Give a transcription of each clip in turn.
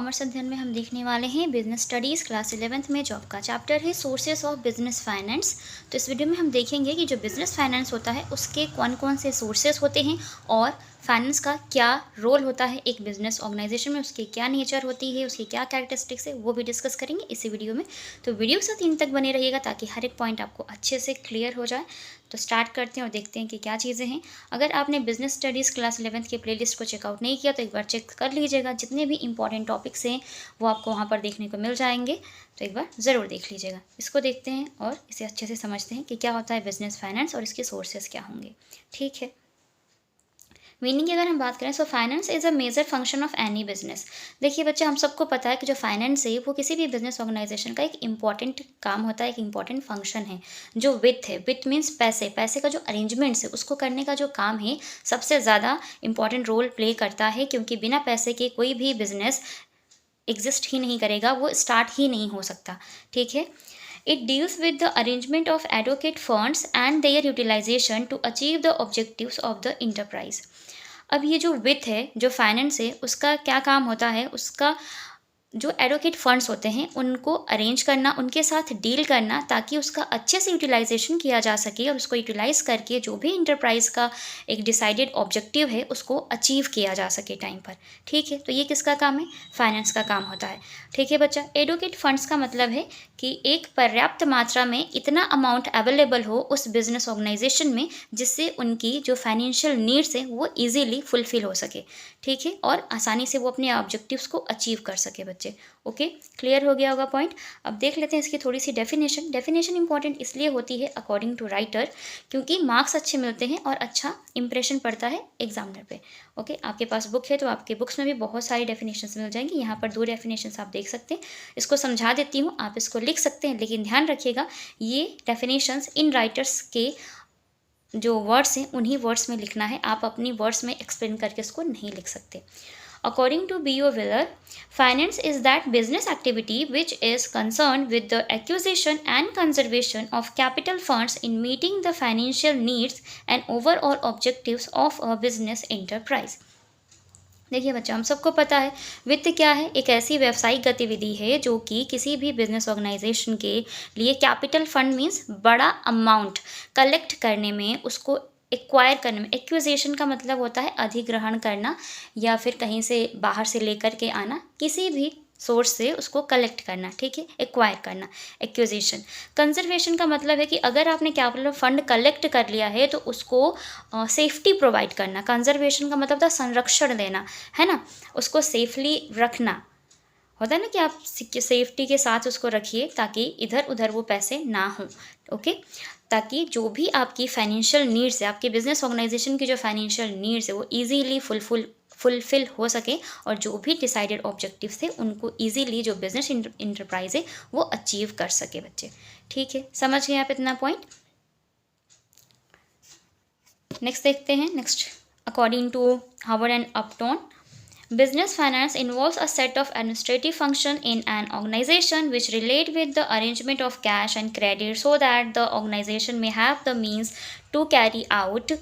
Commerce अध्ययन में हम देखने वाले हैं बिजनेस स्टडीज़ क्लास 11th में, जो आपका चैप्टर है सोर्सेस ऑफ बिजनेस फाइनेंस। तो इस वीडियो में हम देखेंगे कि जो बिजनेस फाइनेंस होता है उसके कौन कौन से सोर्सेस होते हैं और फाइनेंस का क्या रोल होता है एक बिजनेस ऑर्गेनाइजेशन में, उसकी क्या नेचर होती है, उसकी क्या कैरेक्टरिस्टिक्स है, वो भी डिस्कस करेंगे इसी वीडियो में। तो वीडियो के साथ इन तक बने रहिएगा ताकि हर एक पॉइंट आपको अच्छे से क्लियर हो जाए। तो स्टार्ट करते हैं और देखते हैं कि क्या चीज़ें हैं। अगर आपने बिजनेस स्टडीज़ क्लास 11th के प्लेलिस्ट को चेकआउट नहीं किया तो एक बार चेक कर लीजिएगा। जितने भी इंपॉर्टेंट टॉपिक्स हैं वो आपको वहाँ पर देखने को मिल जाएंगे, तो एक बार ज़रूर देख लीजिएगा। इसको देखते हैं और इसे अच्छे से समझते हैं कि क्या होता है बिजनेस फाइनेंस और इसके सोर्सेस क्या होंगे। ठीक है, मीनिंग की अगर हम बात करें, so finance is a major function of any business. देखिए बच्चे, हम सबको पता है कि जो फाइनेंस है वो किसी भी बिजनेस ऑर्गेनाइजेशन का एक इंपॉर्टेंट काम होता है, एक इंपॉर्टेंट फंक्शन है। जो वित्त है, वित्त मीन्स पैसे, पैसे का जो अरेंजमेंट्स है उसको करने का जो काम है सबसे ज़्यादा इंपॉर्टेंट रोल प्ले करता है, क्योंकि बिना पैसे के कोई भी बिजनेस एग्जिस्ट ही नहीं करेगा, वो स्टार्ट ही नहीं हो सकता। ठीक है, It deals with the arrangement of adequate funds and their utilization to achieve the objectives of the enterprise. अब ये जो वित्त है, जो फाइनेंस है, उसका क्या काम होता है, उसका जो एडवोकेट फंड्स होते हैं उनको अरेंज करना, उनके साथ डील करना, ताकि उसका अच्छे से यूटिलाइजेशन किया जा सके और उसको यूटिलाइज करके जो भी इंटरप्राइज का एक डिसाइडेड ऑब्जेक्टिव है उसको अचीव किया जा सके टाइम पर। ठीक है, तो ये किसका काम है? फाइनेंस का काम होता है। ठीक है बच्चा, एडवोकेट फंड्स का मतलब है कि एक पर्याप्त मात्रा में इतना अमाउंट अवेलेबल हो उस बिजनेस ऑर्गेनाइजेशन में जिससे उनकी जो फाइनेंशियल नीड्स हैं वो ईजिली फुलफिल हो सके। ठीक है, और आसानी से वो अपने ऑब्जेक्टिव्स को अचीव कर सके बच्चे। ओके, क्लियर हो गया होगा पॉइंट। अब देख लेते हैं इसकी थोड़ी सी डेफिनेशन। डेफिनेशन इंपॉर्टेंट इसलिए होती है अकॉर्डिंग टू राइटर, क्योंकि मार्क्स अच्छे मिलते हैं और अच्छा इंप्रेशन पड़ता है एग्जामिनर पे। ओके, आपके पास बुक है तो आपके बुक्स में भी बहुत सारी डेफिनेशंस मिल जाएंगी। यहाँ पर 2 डेफिनेशंस आप देख सकते हैं। इसको समझा देती हूँ, आप इसको लिख सकते हैं, लेकिन ध्यान रखिएगा ये डेफिनेशंस इन राइटर्स के जो वर्ड्स हैं उन्हीं वर्ड्स में लिखना है, आप अपनी वर्ड्स में एक्सप्लेन करके इसको नहीं लिख सकते। According to B.O. Wheeler, finance is that business activity which is concerned with the acquisition and conservation of capital funds in meeting the financial needs and overall objectives of a business enterprise. देखिए बच्चा, हम सबको पता है वित्त क्या है। एक ऐसी व्यावसायिक गतिविधि है जो कि किसी भी बिजनेस ऑर्गेनाइजेशन के लिए कैपिटल फंड मीन्स बड़ा अमाउंट कलेक्ट करने में, उसको एक्वायर करने में। एक्विजिशन का मतलब होता है अधिग्रहण करना या फिर कहीं से बाहर से लेकर के आना, किसी भी सोर्स से उसको कलेक्ट करना। ठीक है, एक्वायर करना, एक्विजिशन। कंजर्वेशन का मतलब है कि अगर आपने कैपिटल फंड कलेक्ट कर लिया है तो उसको सेफ्टी प्रोवाइड करना। कंजर्वेशन का मतलब था संरक्षण देना, है ना, उसको सेफली रखना। होता है ना कि आप सेफ्टी के साथ उसको रखिए ताकि इधर उधर वो पैसे ना हों। ओके, ताकि जो भी आपकी फाइनेंशियल नीड्स है, आपके बिजनेस ऑर्गेनाइजेशन की जो फाइनेंशियल नीड्स है वो इजीली फुलफिल हो सके और जो भी डिसाइडेड ऑब्जेक्टिव्स थे उनको इजीली जो बिजनेस इंटरप्राइज है वो अचीव कर सके बच्चे। ठीक है, समझ गए आप इतना पॉइंट। नेक्स्ट देखते हैं। Next, according to Howard and Upton, business finance involves a set of administrative functions in an organization which relate with the arrangement of cash and credit so that the organization may have the means to carry out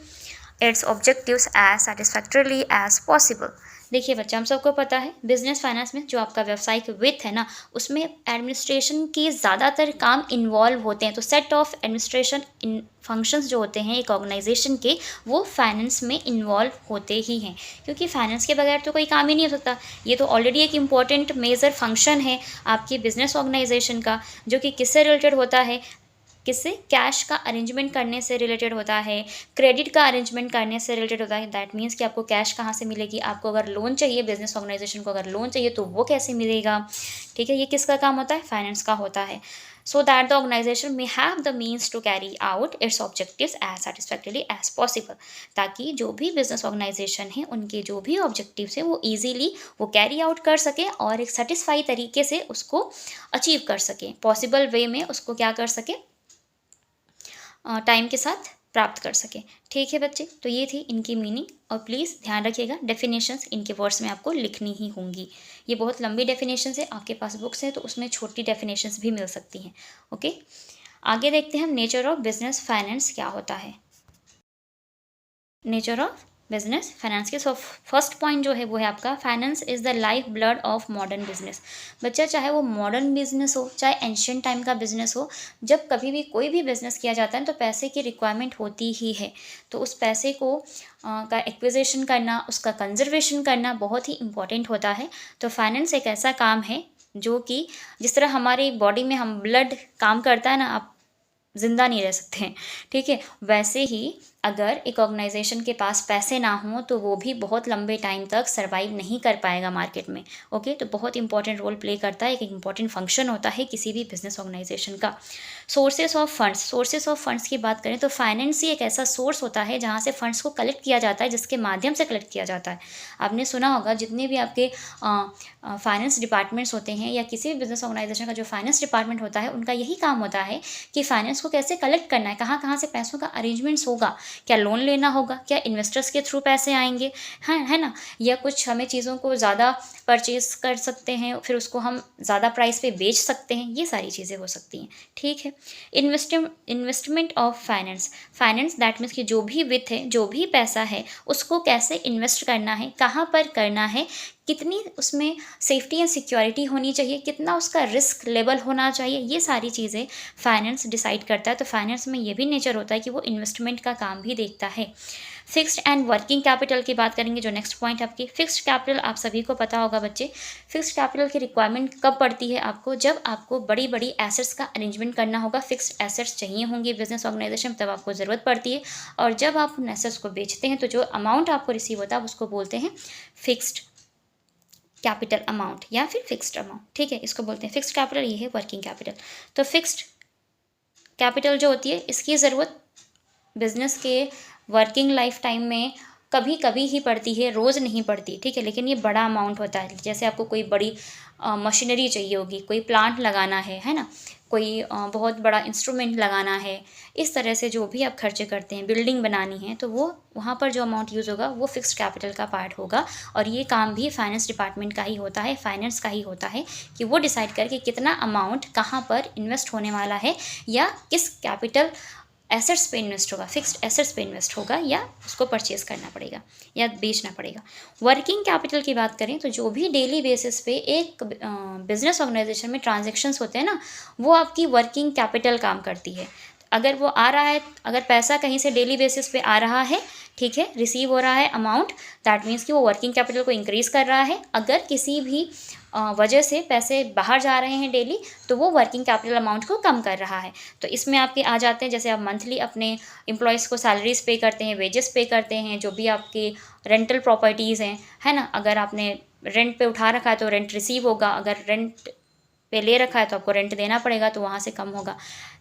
its objectives as satisfactorily as possible. देखिए बच्चा, हम सबको पता है business finance में जो आपका व्यावसायिक वित्त है ना, उसमें एडमिनिस्ट्रेशन के ज़्यादातर काम इन्वॉल्व होते हैं। तो set of administration in functions जो होते हैं एक ऑर्गेनाइजेशन के, वो फाइनेंस में इन्वॉल्व होते ही हैं, क्योंकि फाइनेंस के बगैर तो कोई काम ही नहीं हो सकता। ये तो ऑलरेडी एक इम्पॉर्टेंट मेजर फंक्शन है आपके बिजनेस ऑर्गेनाइजेशन का, जो कि किससे रिलेटेड होता है? किससे? कैश का अरेंजमेंट करने से रिलेटेड होता है, क्रेडिट का अरेंजमेंट करने से रिलेटेड होता है। दैट मीन्स कि आपको कैश कहाँ से मिलेगी, आपको अगर लोन चाहिए, बिजनेस ऑर्गेनाइजेशन को अगर लोन चाहिए तो वो कैसे मिलेगा। ठीक है, ये किसका काम होता है? फाइनेंस का होता है। So that the organisation may have the means to carry out its objectives as satisfactorily as possible, ताकि जो भी बिजनेस ऑर्गेनाइजेशन है उनके जो भी ऑब्जेक्टिव्स हैं वो ईजिली वो कैरी आउट कर सके और एक सेटिस्फाई तरीके से उसको अचीव कर सके, पॉसिबल वे में उसको क्या कर सके, टाइम के साथ प्राप्त कर सके। ठीक है बच्चे, तो ये थी इनकी मीनिंग, और प्लीज़ ध्यान रखिएगा डेफिनेशंस इनके वर्ड्स में आपको लिखनी ही होंगी। ये बहुत लंबी डेफिनेशंस है, आपके पास बुक्स हैं तो उसमें छोटी डेफिनेशंस भी मिल सकती हैं। ओके, आगे देखते हैं हम नेचर ऑफ बिजनेस फाइनेंस क्या होता है। नेचर ऑफ बिजनेस फाइनेंस के। सो फर्स्ट पॉइंट जो है वो है आपका, finance is the life blood of modern business. बच्चा चाहे वो मॉडर्न बिजनेस हो चाहे एंशियंट टाइम का बिजनेस हो, जब कभी भी कोई भी बिजनेस किया जाता है तो पैसे की रिक्वायरमेंट होती ही है। तो उस पैसे को का एक्विजिशन करना, उसका कंजर्वेशन करना बहुत ही इम्पॉर्टेंट होता है। तो फाइनेंस एक ऐसा काम है जो कि जिस तरह हमारी बॉडी में हम ब्लड काम करता है ना, आप जिंदा नहीं रह सकते हैं, ठीक है, वैसे ही अगर एक ऑर्गेनाइजेशन के पास पैसे ना हों तो वो भी बहुत लंबे टाइम तक सर्वाइव नहीं कर पाएगा मार्केट में। ओके, तो बहुत इंपॉर्टेंट रोल प्ले करता है, एक इंपॉर्टेंट फंक्शन होता है किसी भी बिजनेस ऑर्गेनाइजेशन का। Sources of funds, sources of funds की बात करें तो फाइनेंस ही एक ऐसा सोर्स होता है जहाँ से फंड्स को कलेक्ट किया जाता है, जिसके माध्यम से कलेक्ट किया जाता है। आपने सुना होगा जितने भी आपके फाइनेंस डिपार्टमेंट्स होते हैं या किसी भी बिजनेस ऑर्गेनाइजेशन का जो फाइनेंस डिपार्टमेंट होता है, उनका यही काम होता है कि फाइनेंस को कैसे कलेक्ट करना है, कहाँ कहाँ से पैसों का अरेंजमेंट्स होगा, क्या लोन लेना होगा, क्या इन्वेस्टर्स के थ्रू पैसे आएंगे, है ना, या कुछ हमें चीज़ों को ज़्यादा परचेज कर सकते हैं फिर उसको हम ज़्यादा प्राइस पे बेच सकते हैं, ये सारी चीज़ें हो सकती हैं, ठीक है। Investment of finance, finance that means कि जो भी वित्त है, जो भी पैसा है, उसको कैसे इन्वेस्ट करना है, कहाँ पर करना है, कितनी उसमें सेफ्टी एंड सिक्योरिटी होनी चाहिए, कितना उसका रिस्क लेवल होना चाहिए, ये सारी चीज़ें फाइनेंस डिसाइड करता है। तो फाइनेंस में ये भी नेचर होता है कि वो इन्वेस्टमेंट का काम भी देखता है। फिक्स्ड एंड वर्किंग कैपिटल की बात करेंगे, जो नेक्स्ट पॉइंट आपकी फिक्स्ड कैपिटल, आप सभी को पता होगा बच्चे, फिक्स्ड कैपिटल की रिक्वायरमेंट कब पड़ती है आपको, जब आपको बड़ी बड़ी एसेट्स का अरेंजमेंट करना होगा, फिक्स्ड एसेट्स चाहिए होंगे बिजनेस ऑर्गेनाइजेशन, तब आपको ज़रूरत पड़ती है। और जब आप उन एसेट्स को बेचते हैं तो जो अमाउंट आपको रिसीव होता है उसको बोलते हैं फिक्स्ड कैपिटल अमाउंट या फिर फिक्स्ड अमाउंट, ठीक है, इसको बोलते हैं फिक्स्ड कैपिटल, ये है वर्किंग कैपिटल। तो फिक्स्ड कैपिटल जो होती है, इसकी ज़रूरत बिजनेस के वर्किंग लाइफ टाइम में कभी कभी ही पड़ती है, रोज़ नहीं पड़ती, ठीक है, लेकिन ये बड़ा अमाउंट होता है। जैसे आपको कोई बड़ी मशीनरी चाहिए होगी, कोई प्लांट लगाना है ना, कोई बहुत बड़ा इंस्ट्रूमेंट लगाना है, इस तरह से जो भी आप खर्चे करते हैं, बिल्डिंग बनानी है, तो वो वहाँ पर जो अमाउंट यूज़ होगा वो फिक्स्ड कैपिटल का पार्ट होगा। और ये काम भी फाइनेंस डिपार्टमेंट का ही होता है, फाइनेंस का ही होता है कि वो डिसाइड करके कितना अमाउंट कहाँ पर इन्वेस्ट होने वाला है या किस कैपिटल एसेट्स पे इन्वेस्ट होगा, फिक्स्ड एसेट्स पे इन्वेस्ट होगा या उसको परचेज करना पड़ेगा या बेचना पड़ेगा। वर्किंग कैपिटल की बात करें तो जो भी डेली बेसिस पे एक बिजनेस ऑर्गेनाइजेशन में ट्रांजैक्शंस होते हैं ना, वो आपकी वर्किंग कैपिटल काम करती है। अगर वो आ रहा है, अगर पैसा कहीं से डेली बेसिस पे आ रहा है, ठीक है, रिसीव हो रहा है अमाउंट, दैट मीन्स कि वो वर्किंग कैपिटल को इंक्रीज़ कर रहा है। अगर किसी भी वजह से पैसे बाहर जा रहे हैं डेली, तो वो वर्किंग कैपिटल अमाउंट को कम कर रहा है। तो इसमें आपके आ जाते हैं, जैसे आप मंथली अपने एम्प्लॉयज़ को सैलरीज पे करते हैं, वेजेस पे करते हैं, जो भी आपके रेंटल प्रॉपर्टीज़ हैं, है ना, अगर आपने रेंट पे उठा रखा है तो रेंट रिसीव होगा, अगर रेंट पे ले रखा है तो आपको रेंट देना पड़ेगा, तो वहाँ से कम होगा।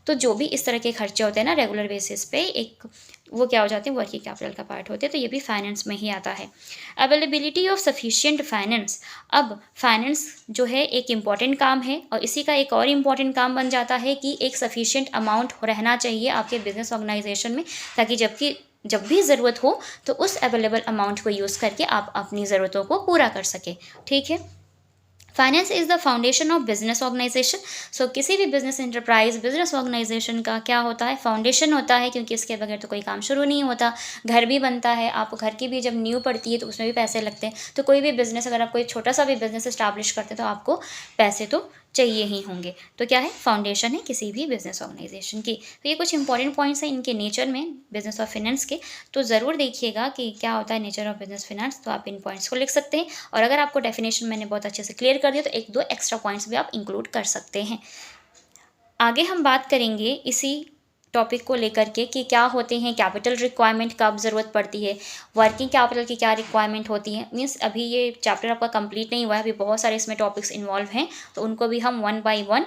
तो जो भी इस तरह के खर्चे होते हैं ना रेगुलर बेसिस पे, एक वो क्या हो जाते हैं, वर्किंग कैपिटल का पार्ट होते हैं। तो ये भी फाइनेंस में ही आता है। अवेलेबिलिटी ऑफ सफिशिएंट फाइनेंस, अब फाइनेंस जो है एक इम्पॉर्टेंट काम है और इसी का एक और इम्पॉर्टेंट काम बन जाता है कि एक सफिशिएंट अमाउंट रहना चाहिए आपके बिजनेस ऑर्गेनाइजेशन में, ताकि जब भी ज़रूरत हो तो उस अवेलेबल अमाउंट को यूज़ करके आप अपनी ज़रूरतों को पूरा कर सकें, ठीक है। Finance is the foundation of business organisation. So किसी भी बिजनेस एंटरप्राइज, बिजनेस ऑर्गेनाइजेशन का क्या होता है, फाउंडेशन होता है, क्योंकि इसके बगैर तो कोई काम शुरू नहीं होता। घर भी बनता है, आप घर की भी जब नींव पड़ती है तो उसमें भी पैसे लगते हैं। तो कोई भी बिजनेस, अगर आप कोई छोटा सा भी बिजनेस इस्टेब्लिश करते हैं तो आपको पैसे तो चाहिए ही होंगे। तो क्या है, फाउंडेशन है किसी भी बिजनेस ऑर्गेनाइजेशन की। तो ये कुछ इंपॉर्टेंट पॉइंट्स हैं इनके नेचर में, बिजनेस ऑफ फाइनेंस के। तो ज़रूर देखिएगा कि क्या होता है नेचर ऑफ बिजनेस फाइनेंस, तो आप इन पॉइंट्स को लिख सकते हैं। और अगर आपको डेफिनेशन मैंने बहुत अच्छे से क्लियर कर दिया तो एक दो एक्स्ट्रा पॉइंट्स भी आप इंक्लूड कर सकते हैं। आगे हम बात करेंगे इसी टॉपिक को लेकर के कि क्या होते हैं कैपिटल रिक्वायरमेंट, कब ज़रूरत पड़ती है, वर्किंग कैपिटल की क्या रिक्वायरमेंट होती है। मीन्स अभी ये चैप्टर आपका कंप्लीट नहीं हुआ है, अभी बहुत सारे इसमें टॉपिक्स इन्वॉल्व हैं, तो उनको भी हम वन बाय वन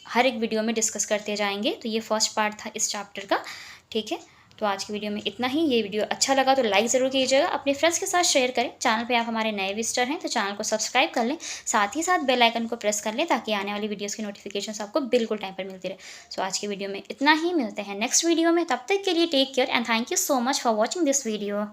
हर एक वीडियो में डिस्कस करते जाएंगे। तो ये फर्स्ट पार्ट था इस चैप्टर का, ठीक है। तो आज की वीडियो में इतना ही। ये वीडियो अच्छा लगा तो लाइक ज़रूर कीजिएगा, अपने फ्रेंड्स के साथ शेयर करें। चैनल पे आप हमारे नए विजिटर हैं तो चैनल को सब्सक्राइब कर लें, साथ ही साथ बेल आइकन को प्रेस कर लें ताकि आने वाली वीडियोस की नोटिफिकेशंस आपको बिल्कुल टाइम पर मिलती रहे। सो आज की वीडियो में इतना ही, मिलते हैं नेक्स्ट वीडियो में। तब तक के लिए take care and thank you so much for watching this video.